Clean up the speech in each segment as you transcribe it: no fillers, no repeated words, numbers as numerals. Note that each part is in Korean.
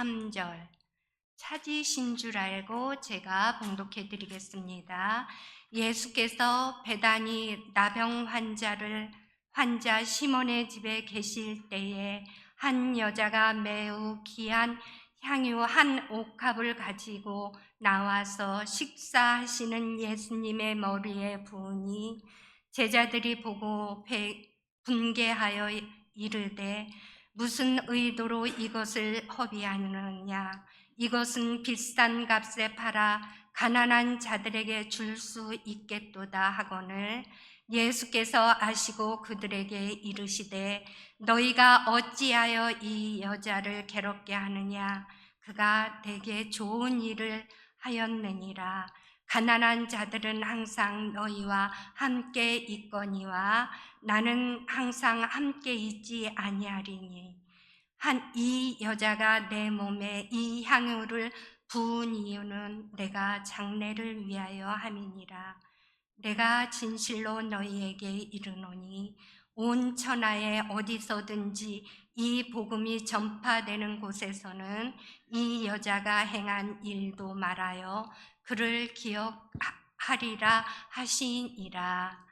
3절 찾으신 줄 알고 제가 봉독해 드리겠습니다. 예수께서 베다니 나병 환자 시몬의 집에 계실 때에 한 여자가 매우 귀한 향유 한 옥합을 가지고 나와서 식사하시는 예수님의 머리에 부으니 제자들이 보고 분개하여 이르되 무슨 의도로 이것을 허비하느냐? 이것은 비싼 값에 팔아 가난한 자들에게 줄 수 있겠도다 하거늘 예수께서 아시고 그들에게 이르시되 너희가 어찌하여 이 여자를 괴롭게 하느냐? 그가 되게 좋은 일을 하였느니라. 가난한 자들은 항상 너희와 함께 있거니와 나는 항상 함께 있지 아니하리니 이 여자가 내 몸에 이 향유를 부은 이유는 내가 장례를 위하여 함이니라. 내가 진실로 너희에게 이르노니 온 천하에 어디서든지 이 복음이 전파되는 곳에서는 이 여자가 행한 일도 말하여 그를 기억하리라 하시니라.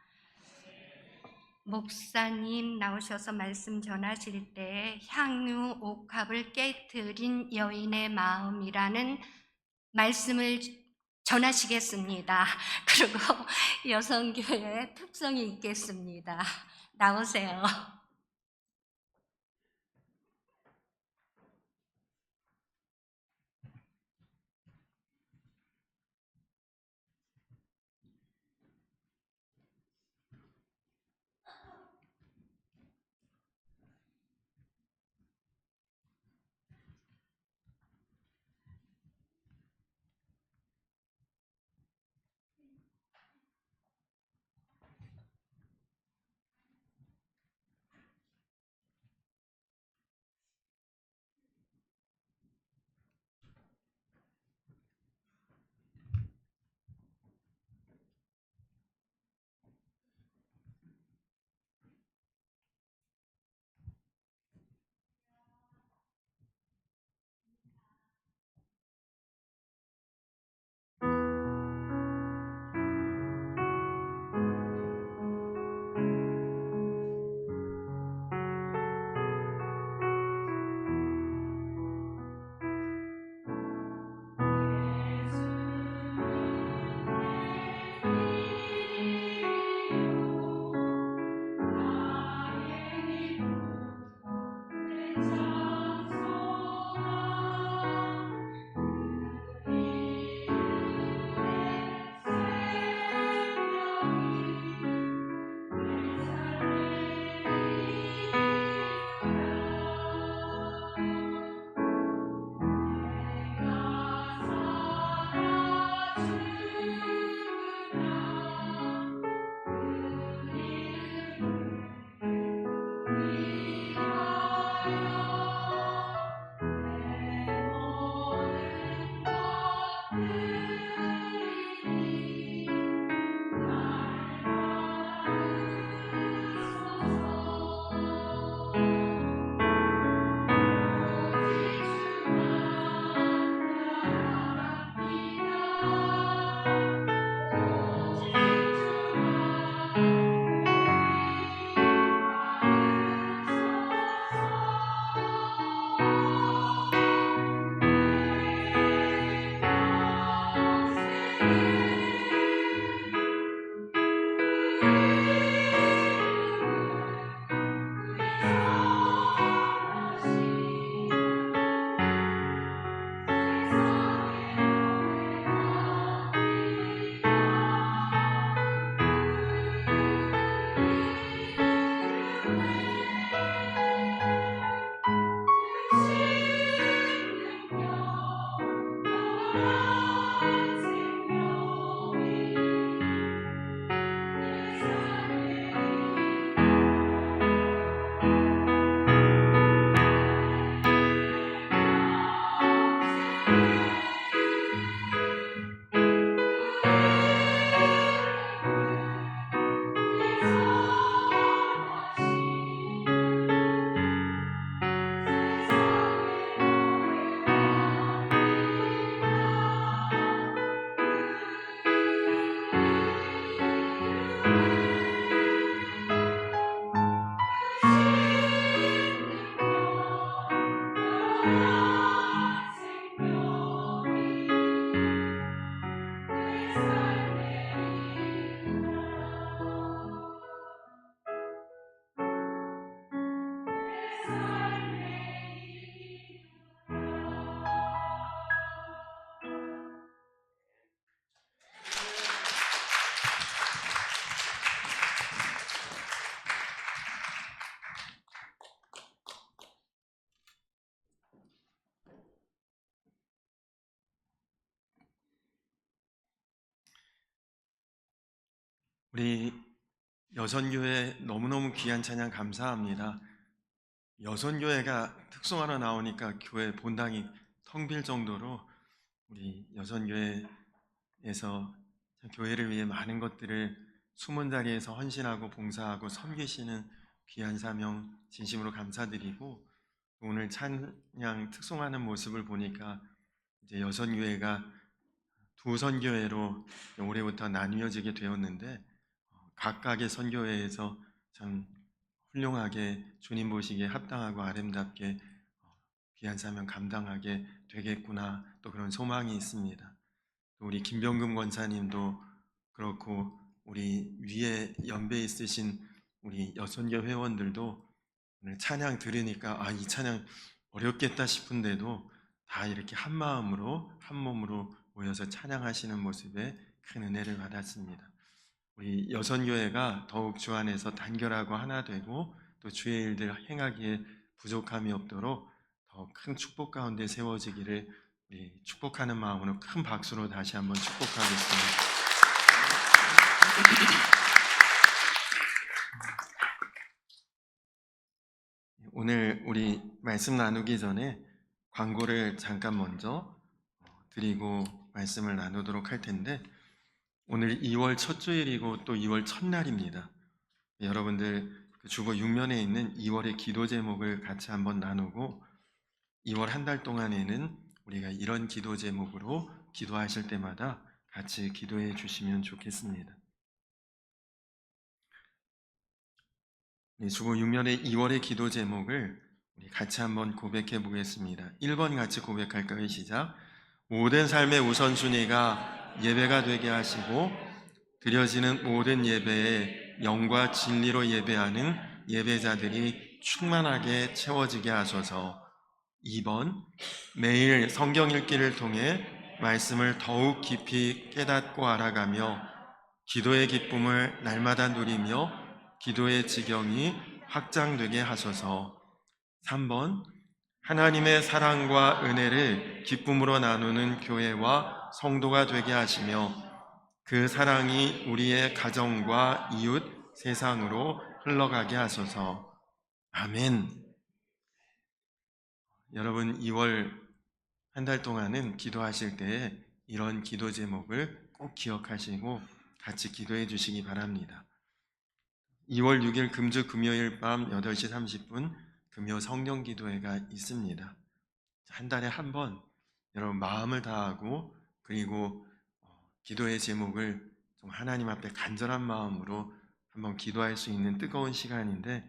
목사님 나오셔서 말씀 전하실 때 향유 옥합을 깨뜨린 여인의 마음이라는 말씀을 전하시겠습니다. 그리고 여성교회의 특성이 있겠습니다. 나오세요. 우리 여선교회 너무너무 귀한 찬양 감사합니다. 여선교회가 특송하러 나오니까 교회 본당이 텅 빌 정도로 우리 여선교회에서 교회를 위해 많은 것들을 숨은 자리에서 헌신하고 봉사하고 섬기시는 귀한 사명 진심으로 감사드리고, 오늘 찬양 특송하는 모습을 보니까 이제 여선교회가 두 선교회로 올해부터 나뉘어지게 되었는데, 각각의 선교회에서 참 훌륭하게 주님 보시기에 합당하고 아름답게 귀한 사명 감당하게 되겠구나, 또 그런 소망이 있습니다. 또 우리 김병금 권사님도 그렇고, 우리 위에 연배 있으신 우리 여선교 회원들도 오늘 찬양 들으니까 이 찬양 어렵겠다 싶은데도 다 이렇게 한 마음으로 한 몸으로 모여서 찬양하시는 모습에 큰 은혜를 받았습니다. 우리 여선교회가 더욱 주 안에서 단결하고 하나 되고, 또 주의 일들 행하기에 부족함이 없도록 더 큰 축복 가운데 세워지기를 우리 축복하는 마음으로 큰 박수로 다시 한번 축복하겠습니다. 오늘 우리 말씀 나누기 전에 광고를 잠깐 먼저 드리고 말씀을 나누도록 할 텐데, 오늘 2월 첫 주일이고 또 2월 첫날입니다. 여러분들 주보 6면에 있는 2월의 기도 제목을 같이 한번 나누고, 2월 한 달 동안에는 우리가 이런 기도 제목으로 기도하실 때마다 같이 기도해 주시면 좋겠습니다. 주보 6면의 2월의 기도 제목을 우리 같이 한번 고백해 보겠습니다. 1번 같이 고백할까요? 시작. 모든 삶의 우선순위가 예배가 되게 하시고, 드려지는 모든 예배에 영과 진리로 예배하는 예배자들이 충만하게 채워지게 하소서. 2번, 매일 성경 읽기를 통해 말씀을 더욱 깊이 깨닫고 알아가며 기도의 기쁨을 날마다 누리며 기도의 지경이 확장되게 하소서. 3번, 하나님의 사랑과 은혜를 기쁨으로 나누는 교회와 성도가 되게 하시며 그 사랑이 우리의 가정과 이웃, 세상으로 흘러가게 하소서. 아멘. 여러분, 2월 한 달 동안은 기도하실 때에 이런 기도 제목을 꼭 기억하시고 같이 기도해 주시기 바랍니다. 2월 6일 금주 금요일 밤 8시 30분 금요 성령 기도회가 있습니다. 한 달에 한 번 여러분 마음을 다하고, 그리고 기도의 제목을 좀 하나님 앞에 간절한 마음으로 한번 기도할 수 있는 뜨거운 시간인데,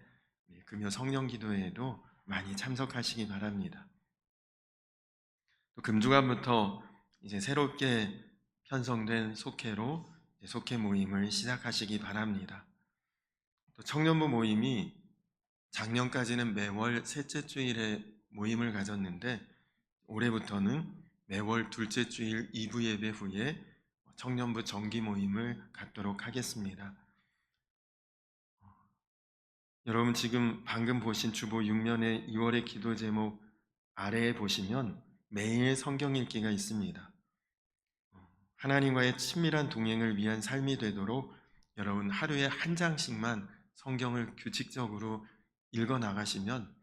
금요 성령 기도회에도 많이 참석하시기 바랍니다. 또 금주간부터 이제 새롭게 편성된 속회로 속회 모임을 시작하시기 바랍니다. 또 청년부 모임이 작년까지는 매월 셋째 주일에 모임을 가졌는데, 올해부터는 매월 둘째 주일 2부 예배 후에 청년부 정기 모임을 갖도록 하겠습니다. 여러분, 지금 방금 보신 주보 6면의 2월의 기도 제목 아래에 보시면 매일 성경 읽기가 있습니다. 하나님과의 친밀한 동행을 위한 삶이 되도록 여러분 하루에 한 장씩만 성경을 규칙적으로 읽어 나가시면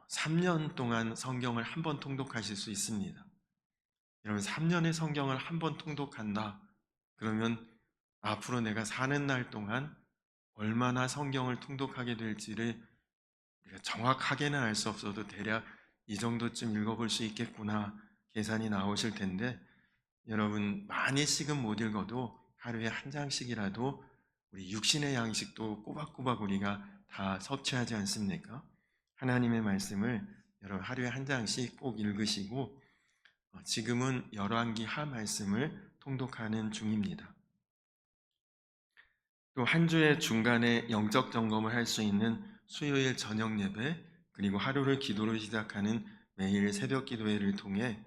3년 동안 성경을 한 번 통독하실 수 있습니다. 여러분, 3년의 성경을 한 번 통독한다 그러면 앞으로 내가 사는 날 동안 얼마나 성경을 통독하게 될지를 정확하게는 알 수 없어도 대략 이 정도쯤 읽어볼 수 있겠구나 계산이 나오실 텐데, 여러분 많이 식은 못 읽어도 하루에 한 장씩이라도 우리 육신의 양식도 꼬박꼬박 우리가 다 섭취하지 않습니까? 하나님의 말씀을 여러분 하루에 한 장씩 꼭 읽으시고, 지금은 열왕기 하 말씀을 통독하는 중입니다. 또 한 주의 중간에 영적 점검을 할 수 있는 수요일 저녁 예배, 그리고 하루를 기도로 시작하는 매일 새벽 기도회를 통해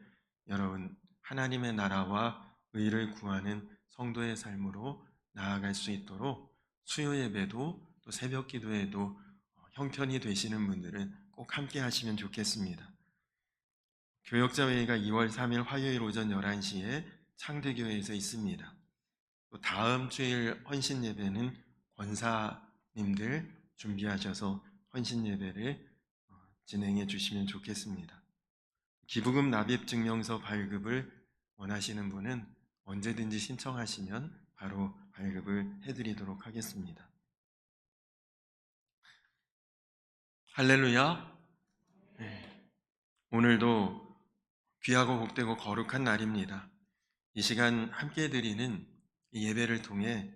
여러분 하나님의 나라와 의를 구하는 성도의 삶으로 나아갈 수 있도록 수요 예배도 또 새벽 기도회도 형편이 되시는 분들은 꼭 함께 하시면 좋겠습니다. 교역자회의가 2월 3일 화요일 오전 11시에 창대교회에서 있습니다. 또 다음 주일 헌신 예배는 권사님들 준비하셔서 헌신 예배를 진행해 주시면 좋겠습니다. 기부금 납입 증명서 발급을 원하시는 분은 언제든지 신청하시면 바로 발급을 해드리도록 하겠습니다. 할렐루야. 네. 오늘도 귀하고 복되고 거룩한 날입니다. 이 시간 함께 드리는 이 예배를 통해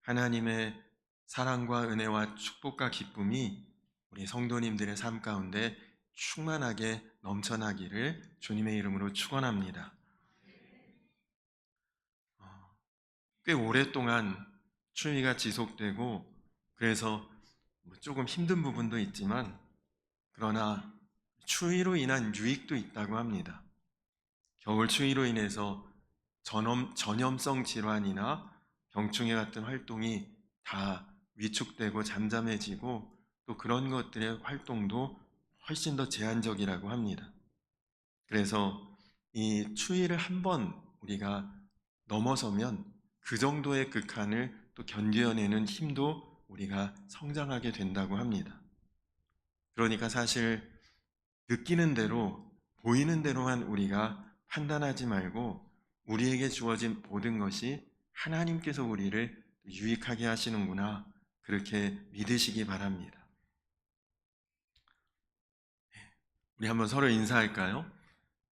하나님의 사랑과 은혜와 축복과 기쁨이 우리 성도님들의 삶 가운데 충만하게 넘쳐나기를 주님의 이름으로 축원합니다. 꽤 오랫동안 추위가 지속되고 그래서 조금 힘든 부분도 있지만 그러나 추위로 인한 유익도 있다고 합니다. 겨울 추위로 인해서 전염성 질환이나 병충해 같은 활동이 다 위축되고 잠잠해지고 또 그런 것들의 활동도 훨씬 더 제한적이라고 합니다. 그래서 이 추위를 한번 우리가 넘어서면 그 정도의 극한을 또 견뎌내는 힘도 우리가 성장하게 된다고 합니다. 그러니까 사실 느끼는 대로 보이는 대로만 우리가 판단하지 말고 우리에게 주어진 모든 것이 하나님께서 우리를 유익하게 하시는구나 그렇게 믿으시기 바랍니다. 우리 한번 서로 인사할까요?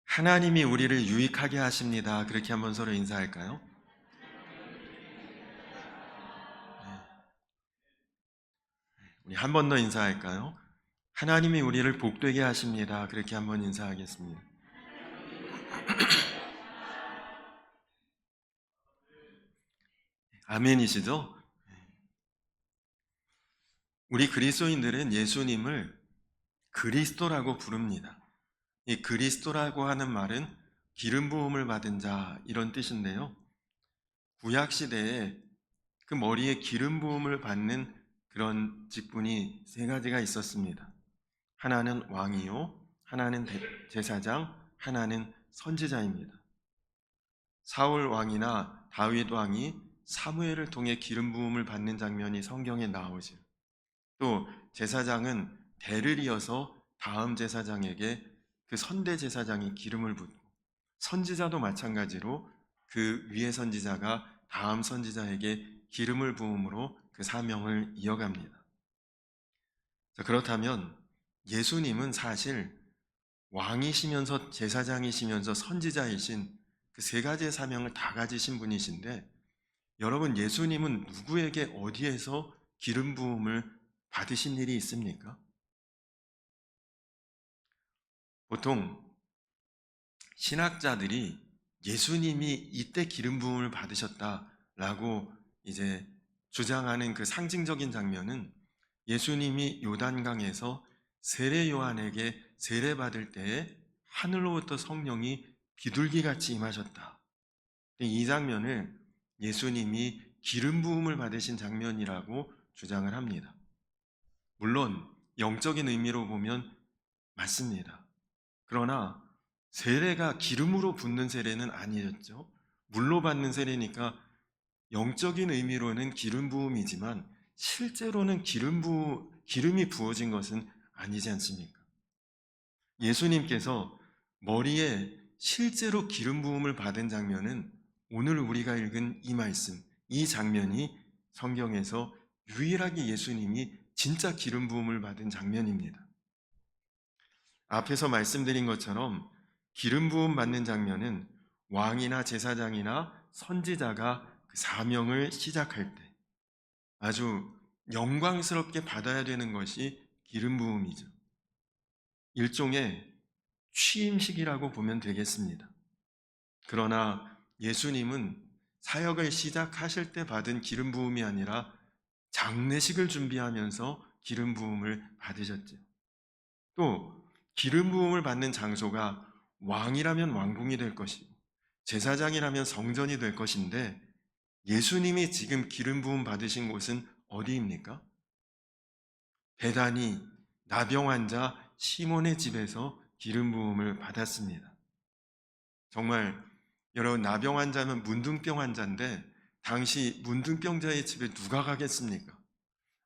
하나님이 우리를 유익하게 하십니다. 그렇게 한번 서로 인사할까요? 우리 한 번 더 인사할까요? 하나님이 우리를 복되게 하십니다. 그렇게 한번 인사하겠습니다. 아멘이시죠? 우리 그리스도인들은 예수님을 그리스도라고 부릅니다. 이 그리스도라고 하는 말은 기름 부음을 받은 자 이런 뜻인데요. 구약 시대에 그 머리에 기름 부음을 받는 그런 직분이 세 가지가 있었습니다. 하나는 왕이요, 하나는 제사장, 하나는 선지자입니다. 사울 왕이나 다윗 왕이 사무엘을 통해 기름 부음을 받는 장면이 성경에 나오죠. 또 제사장은 대를 이어서 다음 제사장에게 그 선대 제사장이 기름을 붓고 선지자도 마찬가지로 그 위의 선지자가 다음 선지자에게 기름을 부음으로 그 사명을 이어갑니다. 자, 그렇다면 예수님은 사실 왕이시면서 제사장이시면서 선지자이신 그 세 가지의 사명을 다 가지신 분이신데 여러분 예수님은 누구에게 어디에서 기름 부음을 받으신 일이 있습니까? 보통 신학자들이 예수님이 이때 기름 부음을 받으셨다라고 이제 주장하는 그 상징적인 장면은 예수님이 요단강에서 세례 요한에게 세례 받을 때에 하늘로부터 성령이 비둘기같이 임하셨다. 이 장면을 예수님이 기름 부음을 받으신 장면이라고 주장을 합니다. 물론 영적인 의미로 보면 맞습니다. 그러나 세례가 기름으로 붓는 세례는 아니었죠. 물로 받는 세례니까 영적인 의미로는 기름 부음이지만 실제로는 기름이 부어진 것은 아니지 않습니까? 예수님께서 머리에 실제로 기름 부음을 받은 장면은 오늘 우리가 읽은 이 말씀, 이 장면이 성경에서 유일하게 예수님이 진짜 기름 부음을 받은 장면입니다. 앞에서 말씀드린 것처럼 기름 부음 받는 장면은 왕이나 제사장이나 선지자가 그 사명을 시작할 때 아주 영광스럽게 받아야 되는 것이 기름 부음이죠. 일종의 취임식이라고 보면 되겠습니다. 그러나 예수님은 사역을 시작하실 때 받은 기름 부음이 아니라 장례식을 준비하면서 기름 부음을 받으셨죠. 또 기름 부음을 받는 장소가 왕이라면 왕궁이 될 것이고 제사장이라면 성전이 될 것인데 예수님이 지금 기름 부음 받으신 곳은 어디입니까? 베다니 나병 환자 시몬의 집에서 기름 부음을 받았습니다. 정말 여러분 나병 환자면 문둥병 환자인데 당시 문둥병자의 집에 누가 가겠습니까?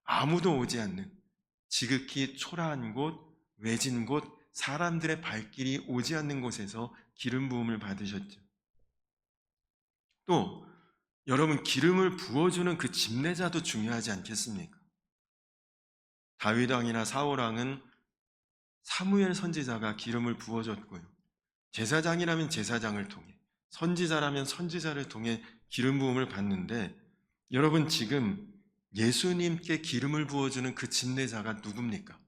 아무도 오지 않는 지극히 초라한 곳, 외진 곳, 사람들의 발길이 오지 않는 곳에서 기름 부음을 받으셨죠. 또 여러분, 기름을 부어주는 그 집례자도 중요하지 않겠습니까? 다윗 왕이나 사울 왕은 사무엘 선지자가 기름을 부어줬고요. 제사장이라면 제사장을 통해, 선지자라면 선지자를 통해 기름 부음을 받는데, 여러분, 지금 예수님께 기름을 부어주는 그 집례자가 누굽니까?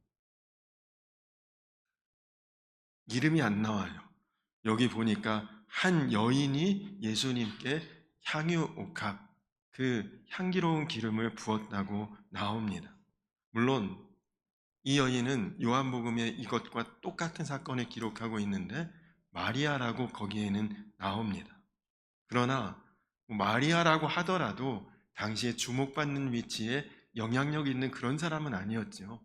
이름이 안 나와요. 여기 보니까 한 여인이 예수님께 향유 옥합, 그 향기로운 기름을 부었다고 나옵니다. 물론 이 여인은 요한복음에 이것과 똑같은 사건을 기록하고 있는데 마리아라고 거기에는 나옵니다. 그러나 마리아라고 하더라도 당시에 주목받는 위치에 영향력 있는 그런 사람은 아니었죠.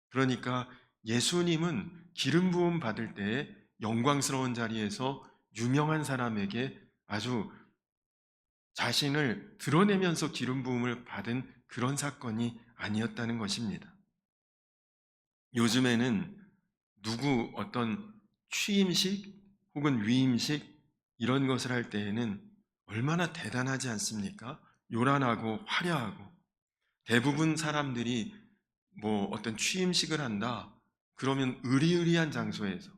그러니까 예수님은 기름 부음 받을 때에 영광스러운 자리에서 유명한 사람에게 아주 자신을 드러내면서 기름 부음을 받은 그런 사건이 아니었다는 것입니다. 요즘에는 누구 어떤 취임식 혹은 위임식 이런 것을 할 때에는 얼마나 대단하지 않습니까? 요란하고 화려하고, 대부분 사람들이 뭐 어떤 취임식을 한다 그러면 의리의리한 장소에서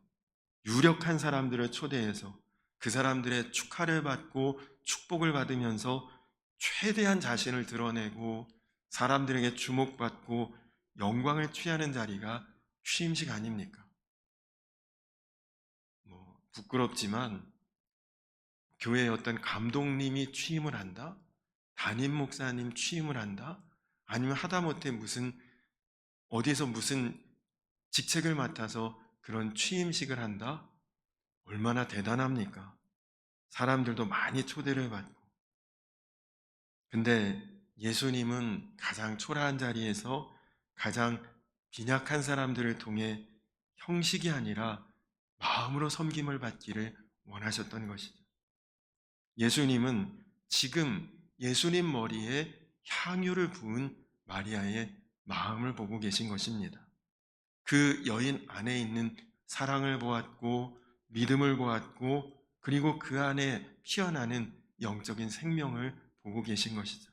유력한 사람들을 초대해서 그 사람들의 축하를 받고 축복을 받으면서 최대한 자신을 드러내고 사람들에게 주목받고 영광을 취하는 자리가 취임식 아닙니까? 부끄럽지만 교회의 어떤 감독님이 취임을 한다? 담임 목사님 취임을 한다? 아니면 하다못해 어디서 무슨 직책을 맡아서 그런 취임식을 한다? 얼마나 대단합니까? 사람들도 많이 초대를 받고. 근데 예수님은 가장 초라한 자리에서 가장 빈약한 사람들을 통해 형식이 아니라 마음으로 섬김을 받기를 원하셨던 것이죠. 예수님은 지금 예수님 머리에 향유를 부은 마리아의 마음을 보고 계신 것입니다. 그 여인 안에 있는 사랑을 보았고 믿음을 보았고 그리고 그 안에 피어나는 영적인 생명을 보고 계신 것이죠.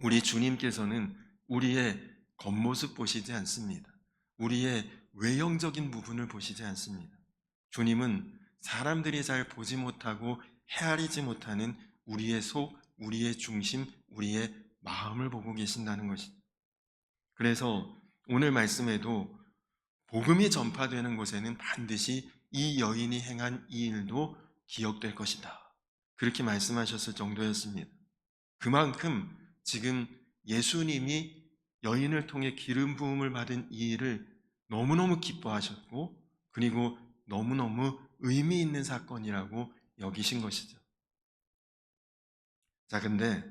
우리 주님께서는 우리의 겉모습 보시지 않습니다. 우리의 외형적인 부분을 보시지 않습니다. 주님은 사람들이 잘 보지 못하고 헤아리지 못하는 우리의 속, 우리의 중심, 우리의 마음을 보고 계신다는 것이죠. 그래서 오늘 말씀에도 복음이 전파되는 곳에는 반드시 이 여인이 행한 이 일도 기억될 것이다. 그렇게 말씀하셨을 정도였습니다. 그만큼 지금 예수님이 여인을 통해 기름 부음을 받은 이 일을 너무너무 기뻐하셨고 그리고 너무너무 의미 있는 사건이라고 여기신 것이죠. 자, 근데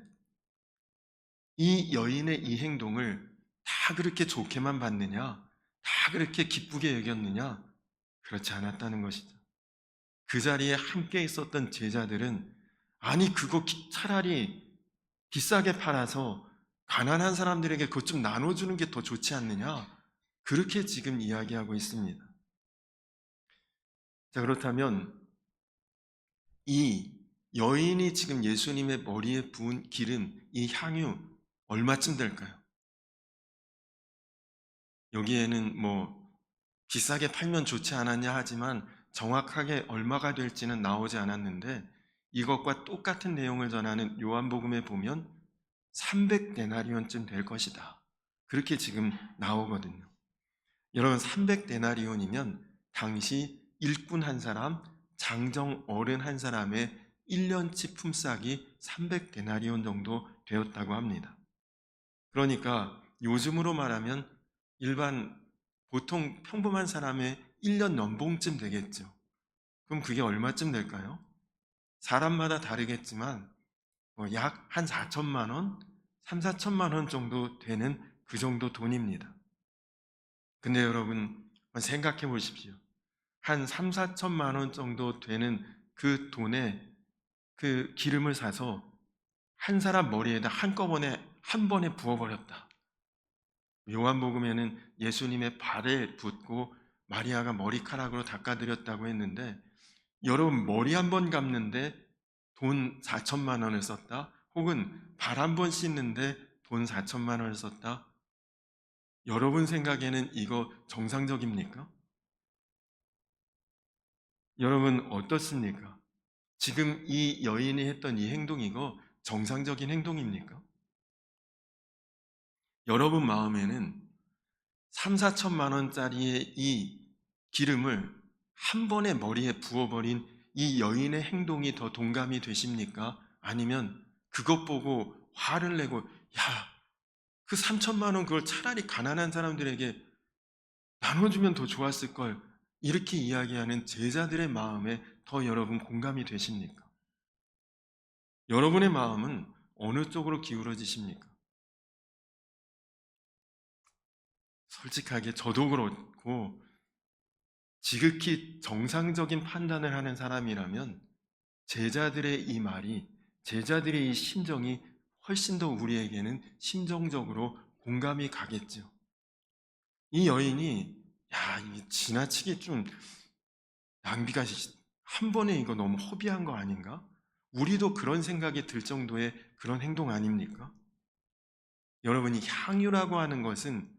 이 여인의 이 행동을 다 그렇게 좋게만 봤느냐? 다 그렇게 기쁘게 여겼느냐? 그렇지 않았다는 것이죠. 그 자리에 함께 있었던 제자들은 아니 그거 차라리 비싸게 팔아서 가난한 사람들에게 그것 좀 나눠주는 게 더 좋지 않느냐? 그렇게 지금 이야기하고 있습니다. 자, 그렇다면 이 여인이 지금 예수님의 머리에 부은 기름, 이 향유 얼마쯤 될까요? 여기에는 비싸게 팔면 좋지 않았냐 하지만 정확하게 얼마가 될지는 나오지 않았는데 이것과 똑같은 내용을 전하는 요한복음에 보면 300데나리온쯤 될 것이다. 그렇게 지금 나오거든요. 여러분 300데나리온이면 당시 일꾼 한 사람, 장정 어른 한 사람의 1년치 품삯이 300데나리온 정도 되었다고 합니다. 그러니까 요즘으로 말하면 보통 평범한 사람의 1년 연봉쯤 되겠죠. 그럼 그게 얼마쯤 될까요? 사람마다 다르겠지만 약 한 4천만 원, 3, 4천만 원 정도 되는 그 정도 돈입니다. 근데 여러분 생각해 보십시오. 한 3, 4천만 원 정도 되는 그 돈에 그 기름을 사서 한 사람 머리에다 한꺼번에 한 번에 부어버렸다. 요한복음에는 예수님의 발에 붓고 마리아가 머리카락으로 닦아드렸다고 했는데, 여러분 머리 한 번 감는데 돈 4천만 원을 썼다? 혹은 발 한 번 씻는데 돈 4천만 원을 썼다? 여러분 생각에는 이거 정상적입니까? 여러분 어떻습니까? 지금 이 여인이 했던 이 행동, 이거 정상적인 행동입니까? 여러분 마음에는 3, 4천만 원짜리의 이 기름을 한 번에 머리에 부어버린 이 여인의 행동이 더 동감이 되십니까? 아니면 그것 보고 화를 내고, 야, 그 3천만 원 그걸 차라리 가난한 사람들에게 나눠주면 더 좋았을 걸, 이렇게 이야기하는 제자들의 마음에 더 여러분 공감이 되십니까? 여러분의 마음은 어느 쪽으로 기울어지십니까? 솔직하게 저도 그렇고, 지극히 정상적인 판단을 하는 사람이라면 제자들의 이 말이, 제자들의 이 심정이 훨씬 더 우리에게는 심정적으로 공감이 가겠죠. 이 여인이, 야, 이게 지나치게 좀 낭비가, 한 번에 이거 너무 허비한 거 아닌가? 우리도 그런 생각이 들 정도의 그런 행동 아닙니까? 여러분이 향유라고 하는 것은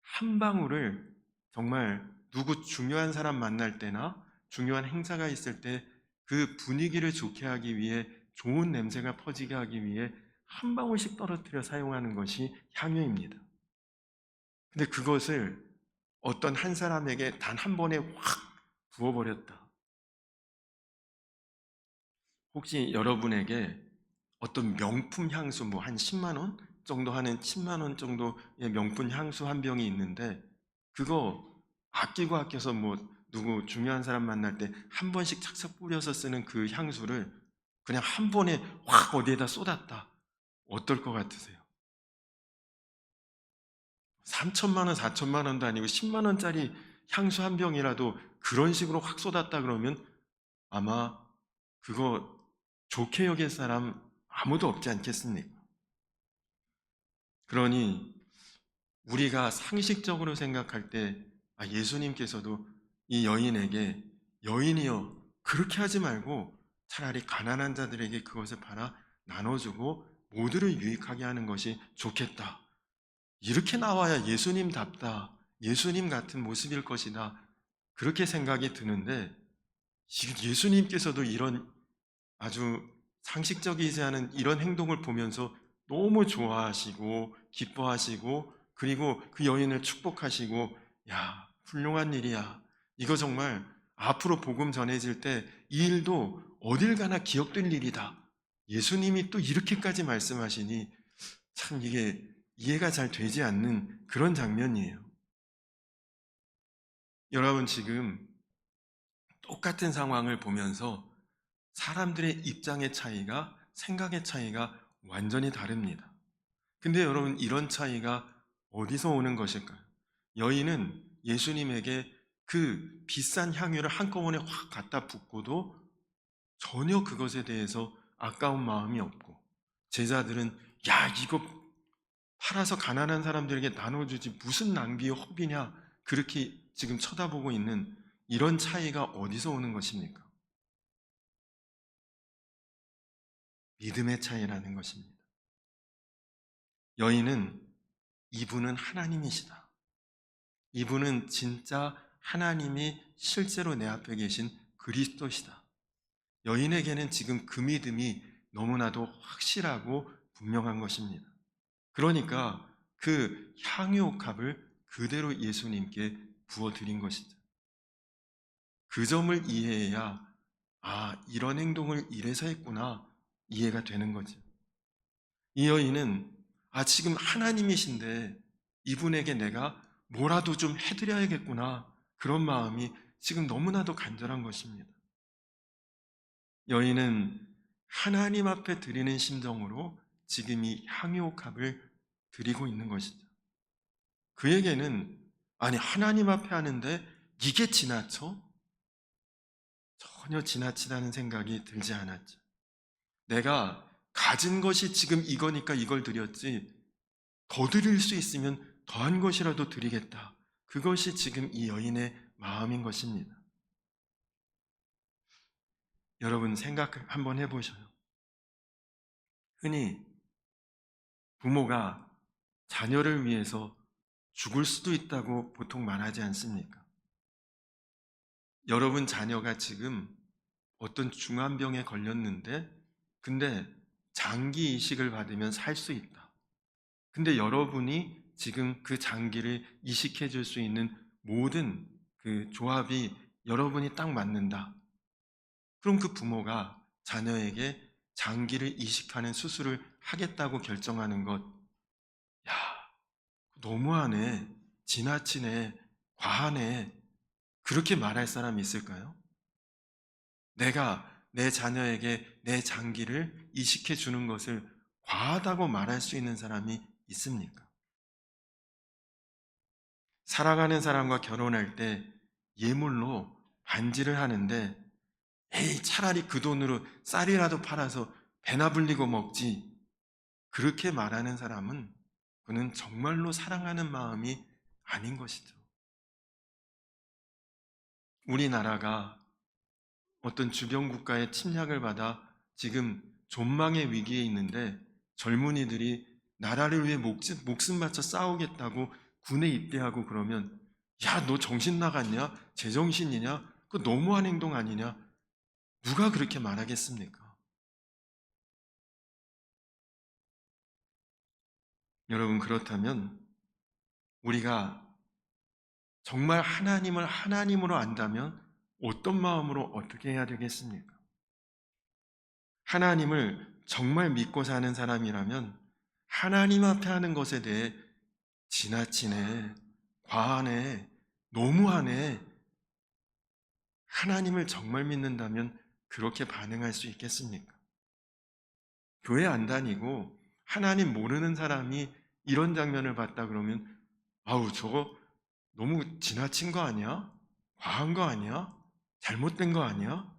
한 방울을 정말 누구 중요한 사람 만날 때나 중요한 행사가 있을 때 그 분위기를 좋게 하기 위해, 좋은 냄새가 퍼지게 하기 위해 한 방울씩 떨어뜨려 사용하는 것이 향유입니다. 근데 그것을 어떤 한 사람에게 단 한 번에 확 부어버렸다. 혹시 여러분에게 어떤 명품 향수, 뭐 한 10만 원 정도 하는 10만 원 정도의 명품 향수 한 병이 있는데, 그거 아끼고 아껴서 뭐 누구 중요한 사람 만날 때 한 번씩 착착 뿌려서 쓰는 그 향수를 그냥 한 번에 확 어디에다 쏟았다. 어떨 것 같으세요? 3천만 원, 4천만 원도 아니고 10만 원짜리 향수 한 병이라도 그런 식으로 확 쏟았다 그러면 아마 그거 좋게 여길 사람 아무도 없지 않겠습니까? 그러니 우리가 상식적으로 생각할 때, 예수님께서도 이 여인에게, 여인이여, 그렇게 하지 말고 차라리 가난한 자들에게 그것을 팔아 나눠주고 모두를 유익하게 하는 것이 좋겠다, 이렇게 나와야 예수님답다, 예수님 같은 모습일 것이다, 그렇게 생각이 드는데, 지금 예수님께서도 이런 아주 상식적이지 않은 이런 행동을 보면서 너무 좋아하시고 기뻐하시고, 그리고 그 여인을 축복하시고, 야, 훌륭한 일이야, 이거 정말 앞으로 복음 전해질 때 이 일도 어딜 가나 기억될 일이다, 예수님이 또 이렇게까지 말씀하시니 참 이게 이해가 잘 되지 않는 그런 장면이에요. 여러분 지금 똑같은 상황을 보면서 사람들의 입장의 차이가, 생각의 차이가 완전히 다릅니다. 근데 여러분, 이런 차이가 어디서 오는 것일까요? 여인은 예수님에게 그 비싼 향유를 한꺼번에 확 갖다 붓고도 전혀 그것에 대해서 아까운 마음이 없고, 제자들은 야, 이거 팔아서 가난한 사람들에게 나눠주지 무슨 낭비요, 허비냐, 그렇게 지금 쳐다보고 있는, 이런 차이가 어디서 오는 것입니까? 믿음의 차이라는 것입니다. 여인은, 이분은 하나님이시다, 이분은 진짜 하나님이 실제로 내 앞에 계신 그리스도시다, 여인에게는 지금 그 믿음이 너무나도 확실하고 분명한 것입니다. 그러니까 그 향유옥합을 그대로 예수님께 부어드린 것이죠. 그 점을 이해해야, 이런 행동을 이래서 했구나, 이해가 되는 거죠. 이 여인은, 지금 하나님이신데 이분에게 내가 뭐라도 좀 해드려야겠구나, 그런 마음이 지금 너무나도 간절한 것입니다. 여인은 하나님 앞에 드리는 심정으로 지금 이 향유옥합을 드리고 있는 것이죠. 그에게는, 아니 하나님 앞에 하는데 이게 지나쳐? 전혀 지나치다는 생각이 들지 않았죠. 내가 가진 것이 지금 이거니까 이걸 드렸지, 더 드릴 수 있으면 더한 것이라도 드리겠다. 그것이 지금 이 여인의 마음인 것입니다. 여러분 생각 한번 해보셔요. 흔히 부모가 자녀를 위해서 죽을 수도 있다고 보통 말하지 않습니까? 여러분 자녀가 지금 어떤 중환병에 걸렸는데, 근데 장기 이식을 받으면 살 수 있다. 근데 여러분이 지금 그 장기를 이식해 줄 수 있는 모든 그 조합이 여러분이 딱 맞는다. 그럼 그 부모가 자녀에게 장기를 이식하는 수술을 하겠다고 결정하는 것, 야, 너무하네, 지나치네, 과하네, 그렇게 말할 사람이 있을까요? 내가 내 자녀에게 내 장기를 이식해 주는 것을 과하다고 말할 수 있는 사람이 있습니까? 사랑하는 사람과 결혼할 때 예물로 반지를 하는데, 에이, 차라리 그 돈으로 쌀이라도 팔아서 배나 불리고 먹지. 그렇게 말하는 사람은 그는 정말로 사랑하는 마음이 아닌 것이죠. 우리나라가 어떤 주변 국가의 침략을 받아 지금 존망의 위기에 있는데, 젊은이들이 나라를 위해 목숨 바쳐 싸우겠다고 군에 입대하고 그러면, 야, 너 정신 나갔냐? 제정신이냐? 그거 너무한 행동 아니냐? 누가 그렇게 말하겠습니까? 여러분, 그렇다면 우리가 정말 하나님을 하나님으로 안다면 어떤 마음으로 어떻게 해야 되겠습니까? 하나님을 정말 믿고 사는 사람이라면 하나님 앞에 하는 것에 대해 지나치네, 과하네, 너무하네, 하나님을 정말 믿는다면 그렇게 반응할 수 있겠습니까? 교회 안 다니고 하나님 모르는 사람이 이런 장면을 봤다 그러면, 아우, 저거 너무 지나친 거 아니야? 과한 거 아니야? 잘못된 거 아니야?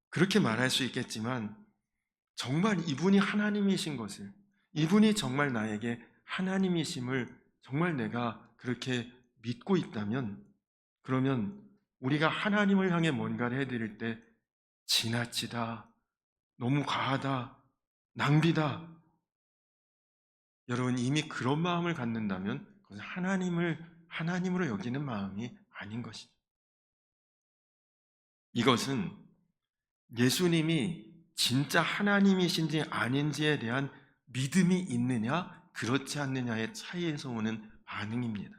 그렇게 말할 수 있겠지만, 정말 이분이 하나님이신 것을, 이분이 정말 나에게 하나님이심을 정말 내가 그렇게 믿고 있다면, 그러면 우리가 하나님을 향해 뭔가를 해드릴 때 지나치다, 너무 과하다, 낭비다, 여러분 이미 그런 마음을 갖는다면 그것은 하나님으로 여기는 마음이 아닌 것이죠. 이것은 예수님이 진짜 하나님이신지 아닌지에 대한 믿음이 있느냐, 그렇지 않느냐의 차이에서 오는 반응입니다.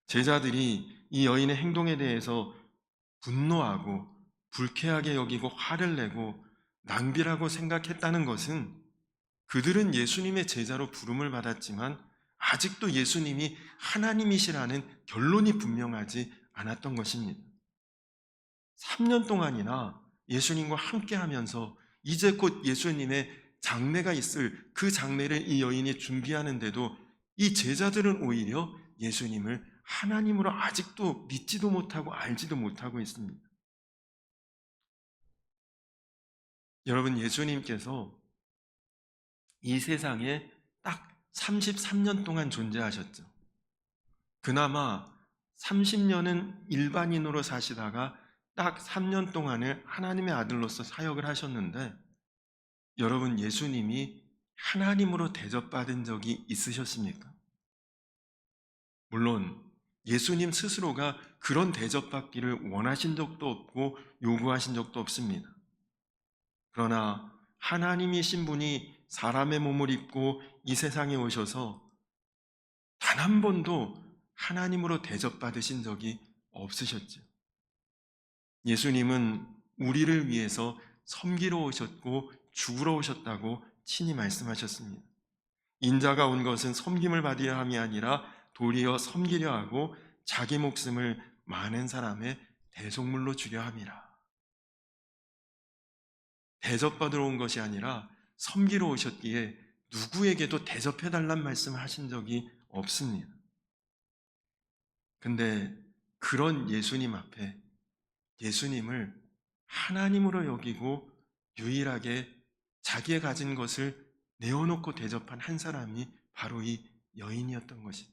제자들이 이 여인의 행동에 대해서 분노하고 불쾌하게 여기고 화를 내고 낭비라고 생각했다는 것은, 그들은 예수님의 제자로 부름을 받았지만 아직도 예수님이 하나님이시라는 결론이 분명하지 않았던 것입니다. 3년 동안이나 예수님과 함께 하면서 이제 곧 예수님의 장례가 있을 그 장례를 이 여인이 준비하는데도 이 제자들은 오히려 예수님을 하나님으로 아직도 믿지도 못하고 알지도 못하고 있습니다. 여러분, 예수님께서 이 세상에 딱 33년 동안 존재하셨죠. 그나마 30년은 일반인으로 사시다가 딱 3년 동안을 하나님의 아들로서 사역을 하셨는데, 여러분, 예수님이 하나님으로 대접받은 적이 있으셨습니까? 물론 예수님 스스로가 그런 대접받기를 원하신 적도 없고 요구하신 적도 없습니다. 그러나 하나님이신 분이 사람의 몸을 입고 이 세상에 오셔서 단 한 번도 하나님으로 대접받으신 적이 없으셨죠. 예수님은 우리를 위해서 섬기러 오셨고 죽으러 오셨다고 친히 말씀하셨습니다. 인자가 온 것은 섬김을 받으려 함이 아니라 도리어 섬기려 하고 자기 목숨을 많은 사람의 대속물로 주려 함이라. 대접받으러 온 것이 아니라 섬기러 오셨기에 누구에게도 대접해달란 말씀을 하신 적이 없습니다. 근데 그런 예수님 앞에 예수님을 하나님으로 여기고 유일하게 자기의 가진 것을 내어놓고 대접한 한 사람이 바로 이 여인이었던 것이다.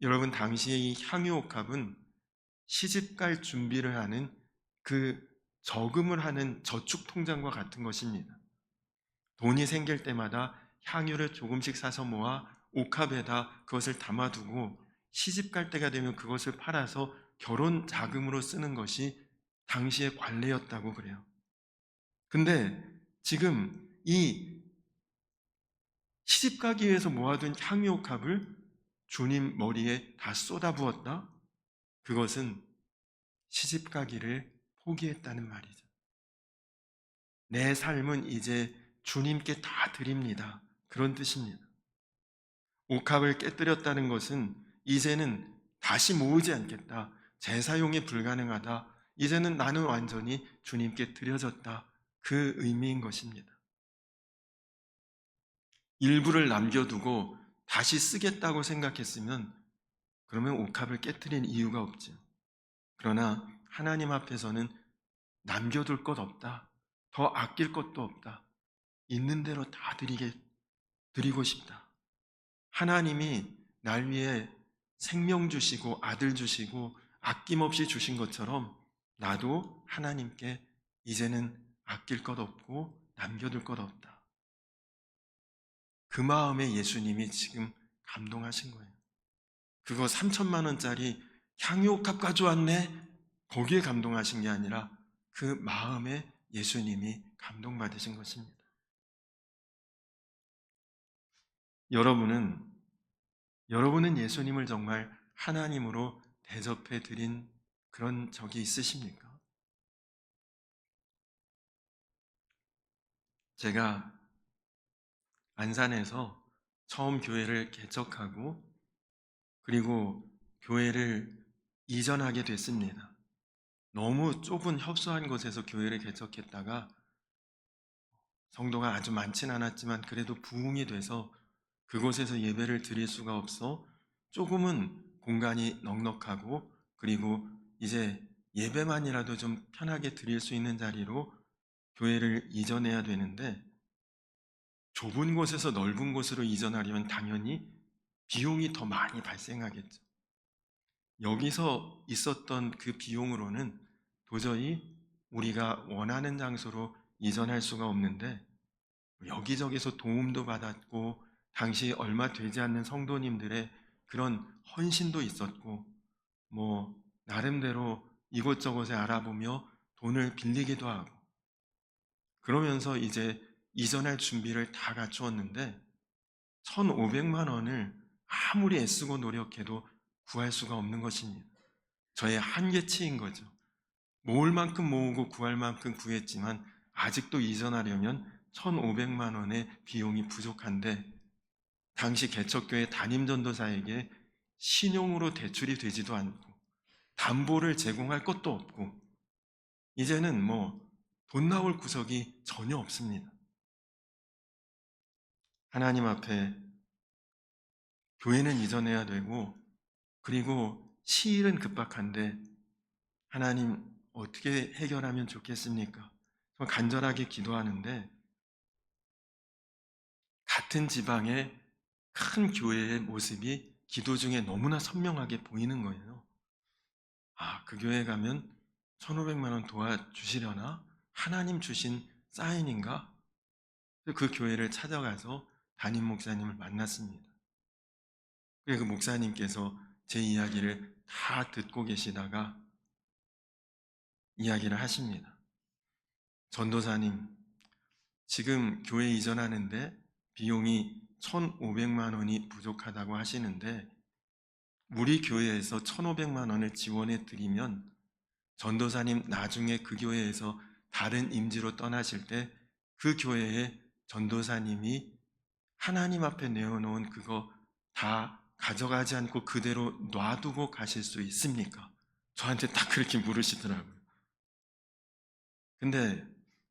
여러분, 당시의 이 향유옥합은 시집갈 준비를 하는 그 저금을 하는 저축 통장과 같은 것입니다. 돈이 생길 때마다 향유를 조금씩 사서 모아 옥합에다 그것을 담아두고 시집갈 때가 되면 그것을 팔아서 결혼 자금으로 쓰는 것이 당시의 관례였다고 그래요. 근데 지금 이 시집가기 위해서 모아둔 향유옥합을 주님 머리에 다 쏟아부었다? 그것은 시집가기를 포기했다는 말이죠. 내 삶은 이제 주님께 다 드립니다. 그런 뜻입니다. 옥합을 깨뜨렸다는 것은 이제는 다시 모으지 않겠다. 재사용이 불가능하다. 이제는 나는 완전히 주님께 드려졌다. 그 의미인 것입니다. 일부를 남겨두고 다시 쓰겠다고 생각했으면 그러면 옥합을 깨뜨린 이유가 없죠. 그러나 하나님 앞에서는 남겨둘 것 없다. 더 아낄 것도 없다. 있는 대로 다 드리고 싶다. 하나님이 날 위해 생명 주시고 아들 주시고 아낌없이 주신 것처럼 나도 하나님께 이제는 아낄 것 없고 남겨둘 것 없다. 그 마음에 예수님이 지금 감동하신 거예요. 그거 3천만 원짜리 향유옥합 가져왔네. 거기에 감동하신 게 아니라 그 마음에 예수님이 감동받으신 것입니다. 여러분은 예수님을 정말 하나님으로 대접해 드린 그런 적이 있으십니까? 제가 안산에서 처음 교회를 개척하고 그리고 교회를 이전하게 됐습니다. 너무 좁은 협소한 곳에서 교회를 개척했다가 성도가 아주 많진 않았지만 그래도 부흥이 돼서 그곳에서 예배를 드릴 수가 없어 조금은 공간이 넉넉하고 그리고 이제 예배만이라도 좀 편하게 드릴 수 있는 자리로 교회를 이전해야 되는데 좁은 곳에서 넓은 곳으로 이전하려면 당연히 비용이 더 많이 발생하겠죠. 여기서 있었던 그 비용으로는 도저히 우리가 원하는 장소로 이전할 수가 없는데 여기저기서 도움도 받았고 당시 얼마 되지 않는 성도님들의 그런 헌신도 있었고 나름대로 이곳저곳에 알아보며 돈을 빌리기도 하고 그러면서 이제 이전할 준비를 다 갖추었는데 1,500만 원을 아무리 애쓰고 노력해도 구할 수가 없는 것입니다. 저의 한계치인 거죠. 모을 만큼 모으고 구할 만큼 구했지만 아직도 이전하려면 1,500만 원의 비용이 부족한데 당시 개척교회 담임전도사에게 신용으로 대출이 되지도 않고 담보를 제공할 것도 없고 이제는 돈 나올 구석이 전혀 없습니다. 하나님 앞에 교회는 이전해야 되고 그리고 시일은 급박한데 하나님 어떻게 해결하면 좋겠습니까? 정말 간절하게 기도하는데 같은 지방의 큰 교회의 모습이 기도 중에 너무나 선명하게 보이는 거예요. 그 교회 가면 1,500만 원 도와주시려나? 하나님 주신 사인인가? 그 교회를 찾아가서 담임 목사님을 만났습니다. 그 목사님께서 제 이야기를 다 듣고 계시다가 이야기를 하십니다. 전도사님, 지금 교회 이전하는데 비용이 1,500만 원이 부족하다고 하시는데 우리 교회에서 1,500만 원을 지원해 드리면 전도사님 나중에 그 교회에서 다른 임지로 떠나실 때 그 교회에 전도사님이 하나님 앞에 내어놓은 그거 다 가져가지 않고 그대로 놔두고 가실 수 있습니까? 저한테 딱 그렇게 물으시더라고요. 근데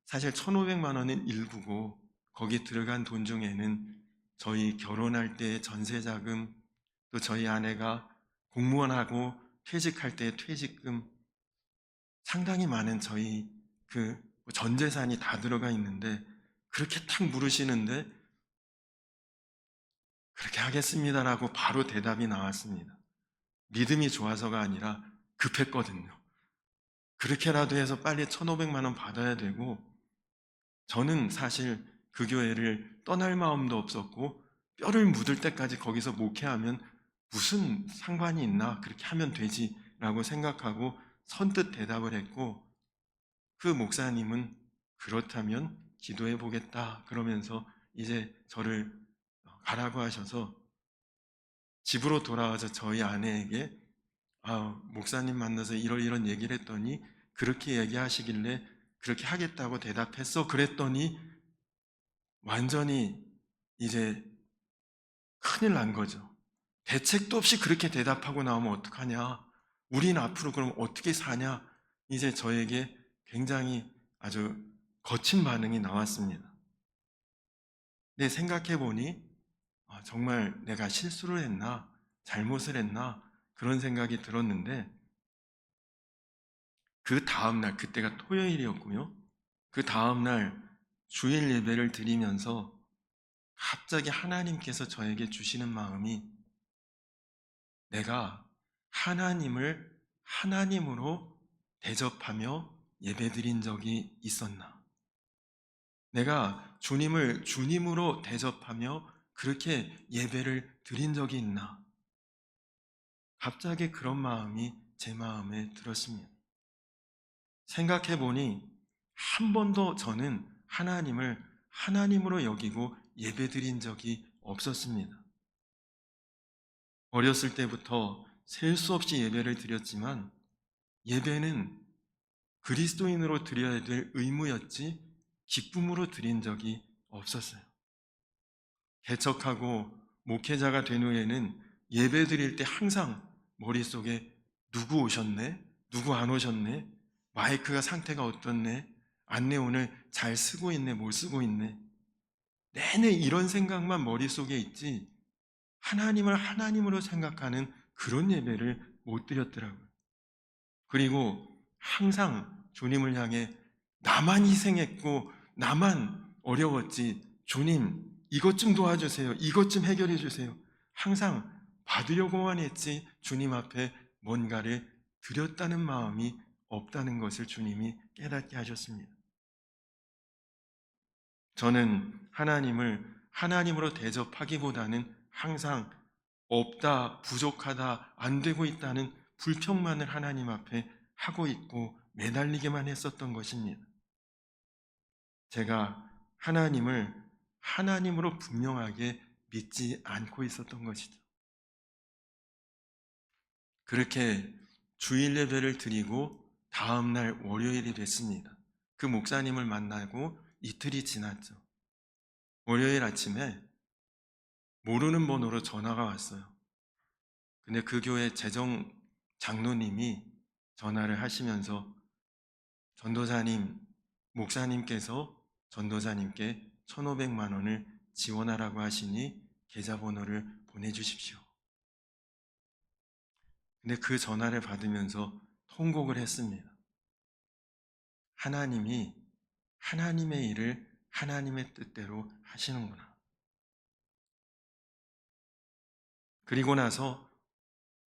사실 1,500만 원은 일부고 거기 들어간 돈 중에는 저희 결혼할 때 전세자금 또 저희 아내가 공무원하고 퇴직할 때 퇴직금 상당히 많은 저희 그 전 재산이 다 들어가 있는데 그렇게 탁 물으시는데 그렇게 하겠습니다라고 바로 대답이 나왔습니다. 믿음이 좋아서가 아니라 급했거든요. 그렇게라도 해서 빨리 1,500만 원 받아야 되고, 저는 사실 그 교회를 떠날 마음도 없었고 뼈를 묻을 때까지 거기서 목회하면 무슨 상관이 있나, 그렇게 하면 되지라고 생각하고 선뜻 대답을 했고, 그 목사님은 그렇다면 기도해 보겠다 그러면서 이제 저를 가라고 하셔서 집으로 돌아와서 저희 아내에게 목사님 만나서 이런 얘기를 했더니 그렇게 얘기하시길래 그렇게 하겠다고 대답했어. 그랬더니 완전히 이제 큰일 난 거죠. 대책도 없이 그렇게 대답하고 나오면 어떡하냐. 우린 앞으로 그럼 어떻게 사냐. 이제 저에게 굉장히 아주 거친 반응이 나왔습니다. 근데 생각해 보니 정말 내가 실수를 했나, 잘못을 했나, 그런 생각이 들었는데, 그 다음날, 그때가 토요일이었고요. 그 다음날 주일 예배를 드리면서 갑자기 하나님께서 저에게 주시는 마음이, 내가 하나님을 하나님으로 대접하며 예배드린 적이 있었나? 내가 주님을 주님으로 대접하며 그렇게 예배를 드린 적이 있나? 갑자기 그런 마음이 제 마음에 들었습니다. 생각해 보니 한 번도 저는 하나님을 하나님으로 여기고 예배드린 적이 없었습니다. 어렸을 때부터 셀 수 없이 예배를 드렸지만 예배는 그리스도인으로 드려야 될 의무였지 기쁨으로 드린 적이 없었어요. 개척하고 목회자가 된 후에는 예배 드릴 때 항상 머릿속에 누구 오셨네? 누구 안 오셨네? 마이크가 상태가 어떻네? 안내 오늘 잘 쓰고 있네? 못 쓰고 있네? 내내 이런 생각만 머릿속에 있지 하나님을 하나님으로 생각하는 그런 예배를 못 드렸더라고요. 그리고 항상 주님을 향해 나만 희생했고 나만 어려웠지, 주님 이것 좀 도와주세요, 이것 좀 해결해 주세요, 항상 받으려고만 했지 주님 앞에 뭔가를 드렸다는 마음이 없다는 것을 주님이 깨닫게 하셨습니다. 저는 하나님을 하나님으로 대접하기보다는 항상 없다, 부족하다, 안 되고 있다는 불평만을 하나님 앞에 하고 있고 매달리게만 했었던 것입니다. 제가 하나님을 하나님으로 분명하게 믿지 않고 있었던 것이죠. 그렇게 주일 예배를 드리고 다음날 월요일이 됐습니다. 그 목사님을 만나고 이틀이 지났죠. 월요일 아침에 모르는 번호로 전화가 왔어요. 근데 그 교회 재정 장로님이 전화를 하시면서 전도사님, 목사님께서 전도사님께 1,500만 원을 지원하라고 하시니 계좌번호를 보내주십시오. 근데 그 전화를 받으면서 통곡을 했습니다. 하나님이 하나님의 일을 하나님의 뜻대로 하시는구나. 그리고 나서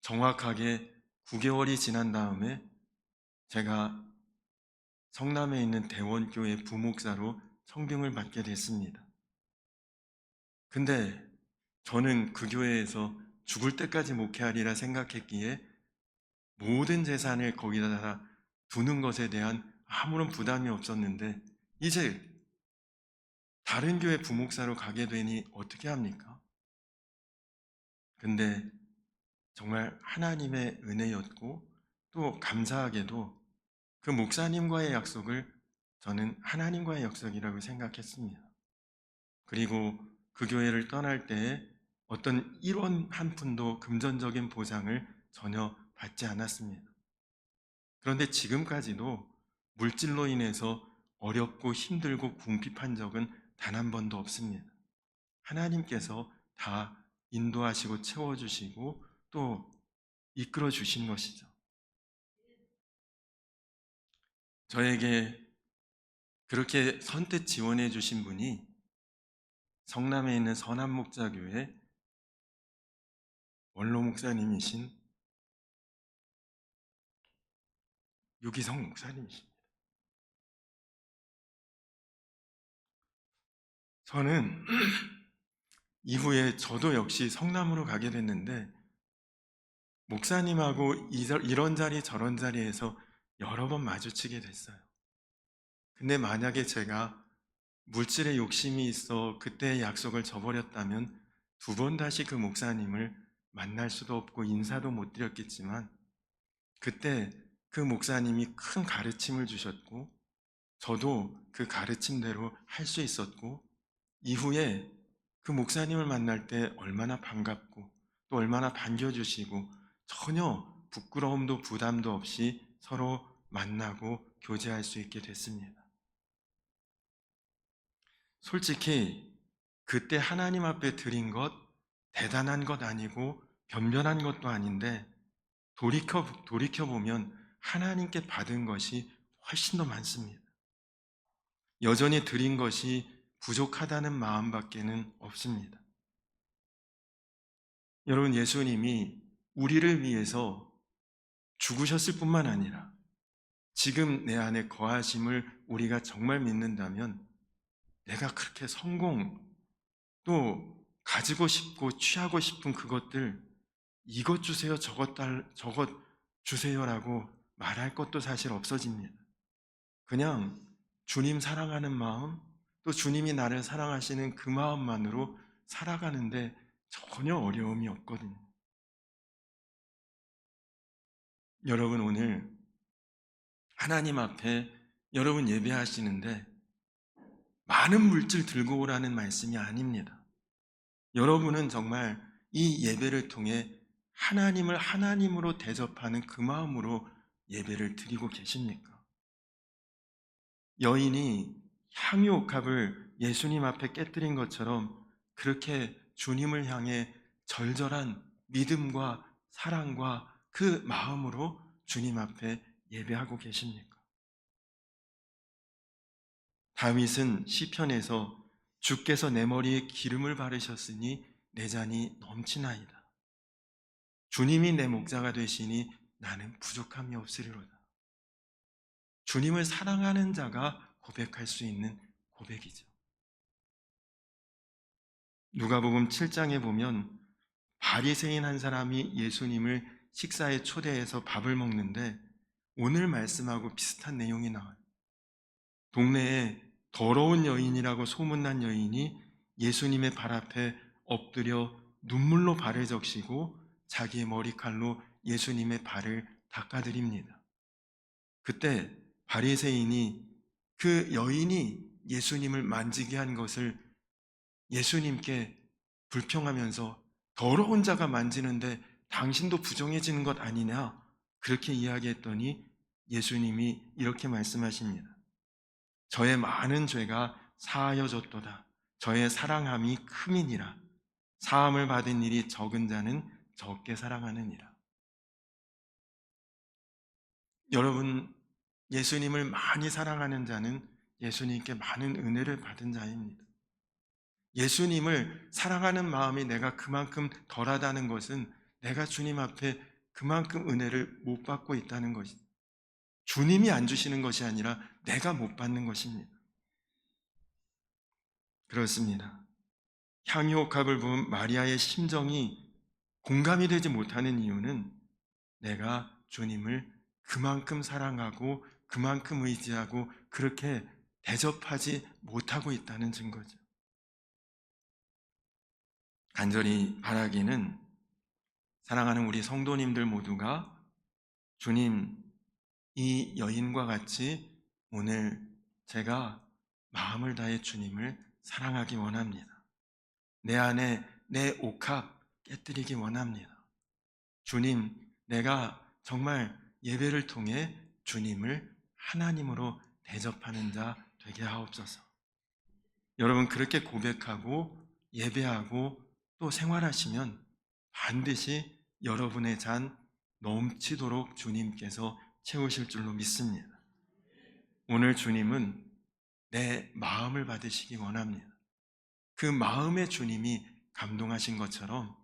정확하게 9개월이 지난 다음에 제가 성남에 있는 대원교회 부목사로 청빙을 받게 됐습니다. 근데 저는 그 교회에서 죽을 때까지 목회하리라 생각했기에 모든 재산을 거기다 두는 것에 대한 아무런 부담이 없었는데 이제 다른 교회 부목사로 가게 되니 어떻게 합니까? 근데 정말 하나님의 은혜였고 또 감사하게도 그 목사님과의 약속을 저는 하나님과의 약속이라고 생각했습니다. 그리고 그 교회를 떠날 때 어떤 1원 한 푼도 금전적인 보상을 전혀 받지 않았습니다. 그런데 지금까지도 물질로 인해서 어렵고 힘들고 궁핍한 적은 단 한 번도 없습니다. 하나님께서 다 인도하시고 채워주시고 또 이끌어 주신 것이죠. 저에게 그렇게 선뜻 지원해 주신 분이 성남에 있는 선한목자교회 원로 목사님이신 유기성 목사님이십니다. 저는 이후에 저도 역시 성남으로 가게 됐는데 목사님하고 이런 자리 저런 자리에서 여러 번 마주치게 됐어요. 근데 만약에 제가 물질에 욕심이 있어 그때의 약속을 저버렸다면 두 번 다시 그 목사님을 만날 수도 없고 인사도 못 드렸겠지만 그때 그 목사님이 큰 가르침을 주셨고 저도 그 가르침대로 할 수 있었고 이후에 그 목사님을 만날 때 얼마나 반갑고 또 얼마나 반겨주시고 전혀 부끄러움도 부담도 없이 서로 만나고 교제할 수 있게 됐습니다. 솔직히 그때 하나님 앞에 드린 것 대단한 것 아니고 변변한 것도 아닌데 돌이켜보면 하나님께 받은 것이 훨씬 더 많습니다. 여전히 드린 것이 부족하다는 마음밖에는 없습니다. 여러분, 예수님이 우리를 위해서 죽으셨을 뿐만 아니라 지금 내 안에 거하심을 우리가 정말 믿는다면 내가 그렇게 성공 또 가지고 싶고 취하고 싶은 그것들 이것 주세요 저것 주세요라고 말할 것도 사실 없어집니다. 그냥 주님 사랑하는 마음 또 주님이 나를 사랑하시는 그 마음만으로 살아가는데 전혀 어려움이 없거든요. 여러분 오늘 하나님 앞에 여러분 예배하시는데 많은 물질 들고 오라는 말씀이 아닙니다. 여러분은 정말 이 예배를 통해 하나님을 하나님으로 대접하는 그 마음으로 예배를 드리고 계십니까? 여인이 향유 옥합을 예수님 앞에 깨뜨린 것처럼 그렇게 주님을 향해 절절한 믿음과 사랑과 그 마음으로 주님 앞에 예배하고 계십니까? 다윗은 시편에서 주께서 내 머리에 기름을 바르셨으니 내 잔이 넘치나이다. 주님이 내 목자가 되시니 나는 부족함이 없으리로다. 주님을 사랑하는 자가 고백할 수 있는 고백이죠. 누가복음 7장에 보면 바리새인 한 사람이 예수님을 식사에 초대해서 밥을 먹는데 오늘 말씀하고 비슷한 내용이 나와요. 동네에 더러운 여인이라고 소문난 여인이 예수님의 발 앞에 엎드려 눈물로 발을 적시고 자기의 머리칼로 예수님의 발을 닦아드립니다. 그때 바리새인이 그 여인이 예수님을 만지게 한 것을 예수님께 불평하면서 더러운 자가 만지는데 당신도 부정해지는 것 아니냐 그렇게 이야기했더니 예수님이 이렇게 말씀하십니다. 저의 많은 죄가 사하여졌도다. 저의 사랑함이 큼이니라. 사함을 받은 일이 적은 자는 적게 사랑하느니라. 여러분, 예수님을 많이 사랑하는 자는 예수님께 많은 은혜를 받은 자입니다. 예수님을 사랑하는 마음이 내가 그만큼 덜하다는 것은 내가 주님 앞에 그만큼 은혜를 못 받고 있다는 것입니다. 주님이 안 주시는 것이 아니라 내가 못 받는 것입니다. 그렇습니다. 향유옥합을 본 마리아의 심정이 공감이 되지 못하는 이유는 내가 주님을 그만큼 사랑하고 그만큼 의지하고 그렇게 대접하지 못하고 있다는 증거죠. 간절히 바라기는 사랑하는 우리 성도님들 모두가 주님, 이 여인과 같이 오늘 제가 마음을 다해 주님을 사랑하기 원합니다. 내 안에 내 옥합 깨뜨리기 원합니다. 주님, 내가 정말 예배를 통해 주님을 하나님으로 대접하는 자 되게 하옵소서. 여러분 그렇게 고백하고 예배하고 또 생활하시면 반드시 여러분의 잔 넘치도록 주님께서 채우실 줄로 믿습니다. 오늘 주님은 내 마음을 받으시기 원합니다. 그 마음의 주님이 감동하신 것처럼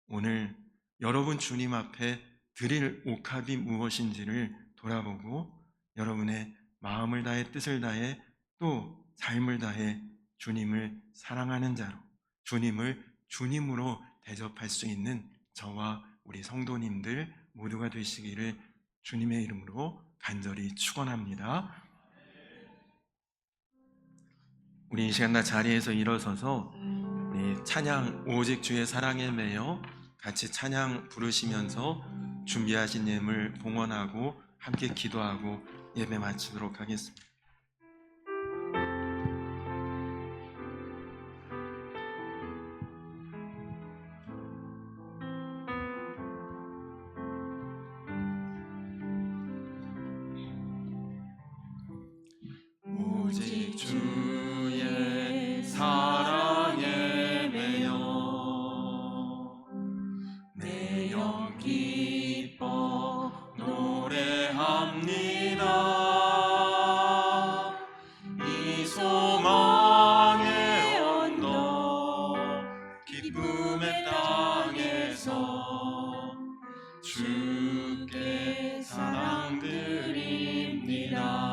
오늘 여러분 주님 앞에 드릴 옥합이 무엇인지를 돌아보고 여러분의 마음을 다해 뜻을 다해 또 삶을 다해 주님을 사랑하는 자로 주님을 주님으로 대접할 수 있는 저와 우리 성도님들 모두가 되시기를 주님의 이름으로 간절히 축원합니다. 우리 이 시간 다 자리에서 일어서서 우리 찬양 오직 주의 사랑에 매여 같이 찬양 부르시면서 준비하신 예물 봉헌하고 함께 기도하고 예배 마치도록 하겠습니다. 오직 주의 사랑에 매여 내 영 기뻐 노래합니다. 이 소망의 언덕 기쁨의 땅에서 주께 사랑 드립니다.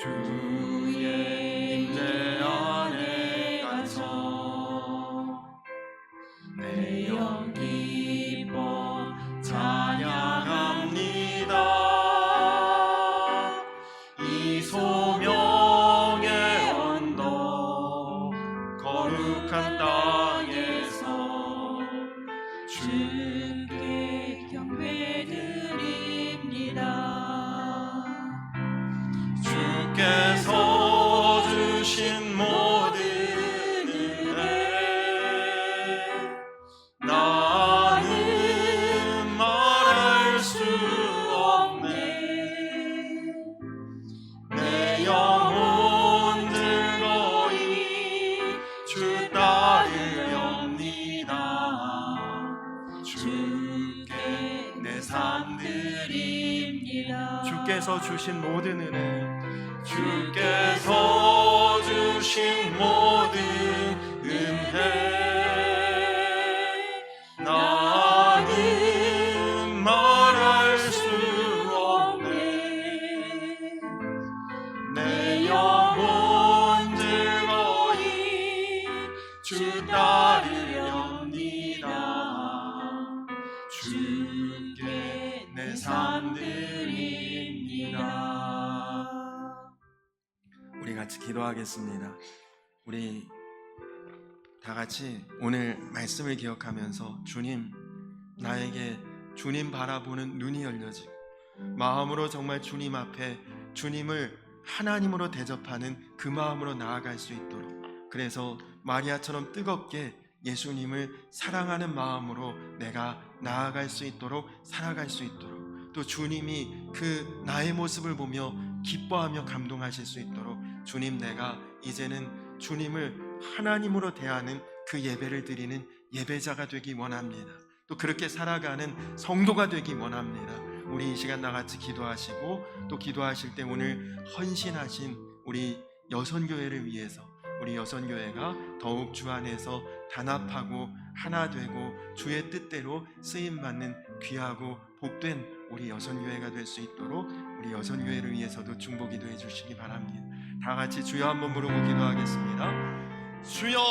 주의 임재 안에 갇혀 내 영 기뻐 찬양합니다. 이 소명의 언덕 거룩한 땅에서 주께 경배드립니다. 주께서 주신 모든 은혜 나는 말할 수 없네. 내 영혼 들거이 주 따르렵니다. 주께 내 삶 드립니다. 주께서 주신 모든 은혜 주께서 주신 모든 은혜 나는 말할 수 없네. 내 영혼 들거이 주 따르렵니다. 주께 내 삶 드립니다. 우리 같이 기도하겠습니다. 우리 다 같이 오늘 말씀을 기억하면서 주님, 나에게 주님 바라보는 눈이 열려지고 마음으로 정말 주님 앞에 주님을 하나님으로 대접하는 그 마음으로 나아갈 수 있도록, 그래서 마리아처럼 뜨겁게 예수님을 사랑하는 마음으로 내가 나아갈 수 있도록, 살아갈 수 있도록, 또 주님이 그 나의 모습을 보며 기뻐하며 감동하실 수 있도록 주님, 내가 이제는 주님을 하나님으로 대하는 그 예배를 드리는 예배자가 되기 원합니다. 또 그렇게 살아가는 성도가 되기 원합니다. 우리 이 시간 나같이 기도하시고, 또 기도하실 때 오늘 헌신하신 우리 여선교회를 위해서, 우리 여선교회가 더욱 주 안에서 단합하고 하나 되고 주의 뜻대로 쓰임받는 귀하고 복된 우리 여선교회가 될 수 있도록 우리 여선교회를 위해서도 중보 기도해 주시기 바랍니다. 다 같이 주여 한번 부르고 기도하겠습니다. 주여,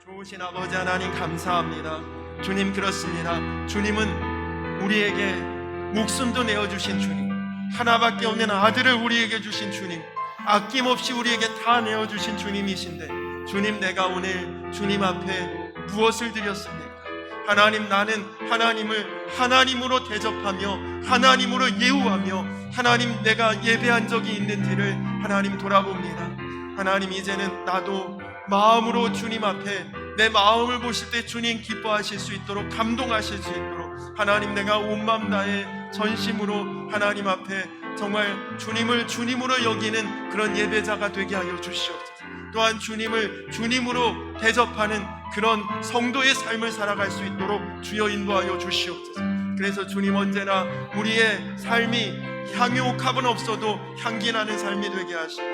좋으신 아버지 하나님 감사합니다. 주님, 그렇습니다. 주님은 우리에게 목숨도 내어주신 주님, 하나밖에 없는 아들을 우리에게 주신 주님, 아낌없이 우리에게 다 내어주신 주님이신데, 주님, 내가 오늘 주님 앞에 무엇을 드렸습니까? 하나님, 나는 하나님을 하나님으로 대접하며 하나님으로 예우하며 하나님, 내가 예배한 적이 있는지를 하나님 돌아봅니다. 하나님, 이제는 나도 마음으로 주님 앞에 내 마음을 보실 때 주님 기뻐하실 수 있도록, 감동하실 수 있도록 하나님, 내가 온 마음 다해 전심으로 하나님 앞에 정말 주님을 주님으로 여기는 그런 예배자가 되게 하여 주시옵소서. 또한 주님을 주님으로 대접하는 그런 성도의 삶을 살아갈 수 있도록 주여 인도하여 주시옵소서. 그래서 주님, 언제나 우리의 삶이 향유 옥합은 없어도 향기 나는 삶이 되게 하시고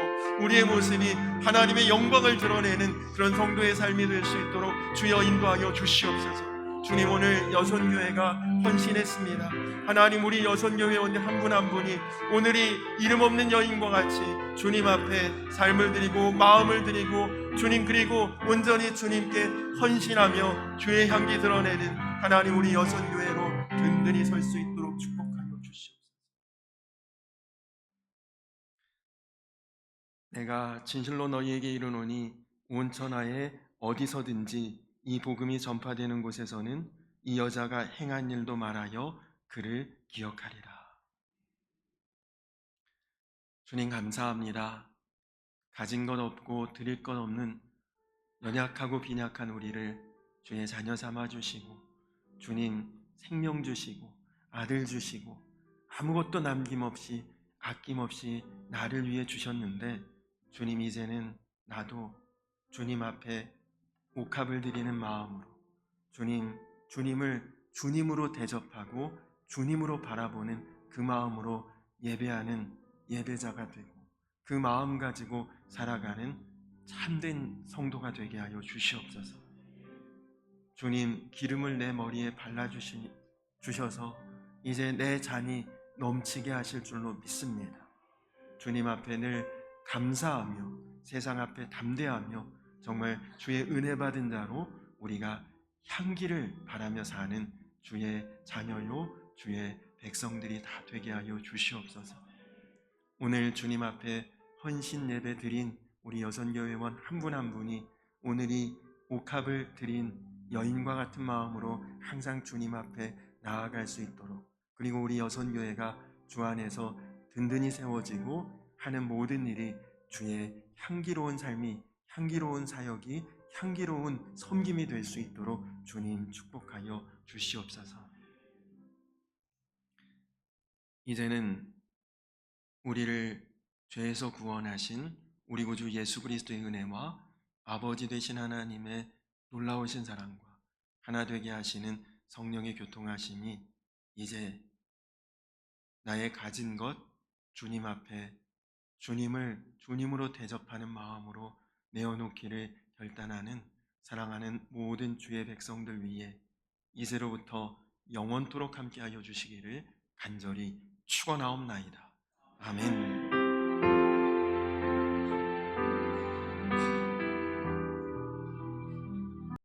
우리의 모습이 하나님의 영광을 드러내는 그런 성도의 삶이 될 수 있도록 주여 인도하여 주시옵소서. 주님, 오늘 여선교회가 헌신했습니다. 하나님, 우리 여선교회원들 한 분 한 분이 오늘이 이름 없는 여인과 같이 주님 앞에 삶을 드리고 마음을 드리고 주님, 그리고 온전히 주님께 헌신하며 주의 향기 드러내는 하나님, 우리 여선교회로 든든히 설 수 있도록 축복하여 주시옵소서. 내가 진실로 너희에게 이르노니 온 천하에 어디서든지 이 복음이 전파되는 곳에서는 이 여자가 행한 일도 말하여 그를 기억하리라. 주님, 감사합니다. 가진 것 없고 드릴 것 없는 연약하고 빈약한 우리를 주의 자녀 삼아 주시고 주님, 생명 주시고 아들 주시고 아무것도 남김없이 아낌없이 나를 위해 주셨는데, 주님, 이제는 나도 주님 앞에 옥합을 드리는 마음으로 주님을 주님으로 대접하고 주님으로 바라보는 그 마음으로 예배하는 예배자가 되고 그 마음 가지고 살아가는 참된 성도가 되게 하여 주시옵소서. 주님, 기름을 내 머리에 주셔서 이제 내 잔이 넘치게 하실 줄로 믿습니다. 주님 앞에 늘 감사하며 세상 앞에 담대하며 정말 주의 은혜 받은 자로 우리가 향기를 바라며 사는 주의 자녀요 주의 백성들이 다 되게 하여 주시옵소서. 오늘 주님 앞에 헌신 예배 드린 우리 여선교회원 한 분 한 분이 오늘이 옥합을 드린 여인과 같은 마음으로 항상 주님 앞에 나아갈 수 있도록, 그리고 우리 여선교회가 주 안에서 든든히 세워지고 하는 모든 일이 주의 향기로운 삶이, 향기로운 사역이, 향기로운 섬김이 될 수 있도록 주님 축복하여 주시옵소서. 이제는 우리를 죄에서 구원하신 우리 구주 예수 그리스도의 은혜와 아버지 되신 하나님의 놀라우신 사랑과 하나 되게 하시는 성령의 교통하심이 이제 나의 가진 것 주님 앞에 주님을 주님으로 대접하는 마음으로 내어놓기를 결단하는 사랑하는 모든 주의 백성들 위해 이제로부터 영원토록 함께하여 주시기를 간절히 축원하옵나이다. 아멘.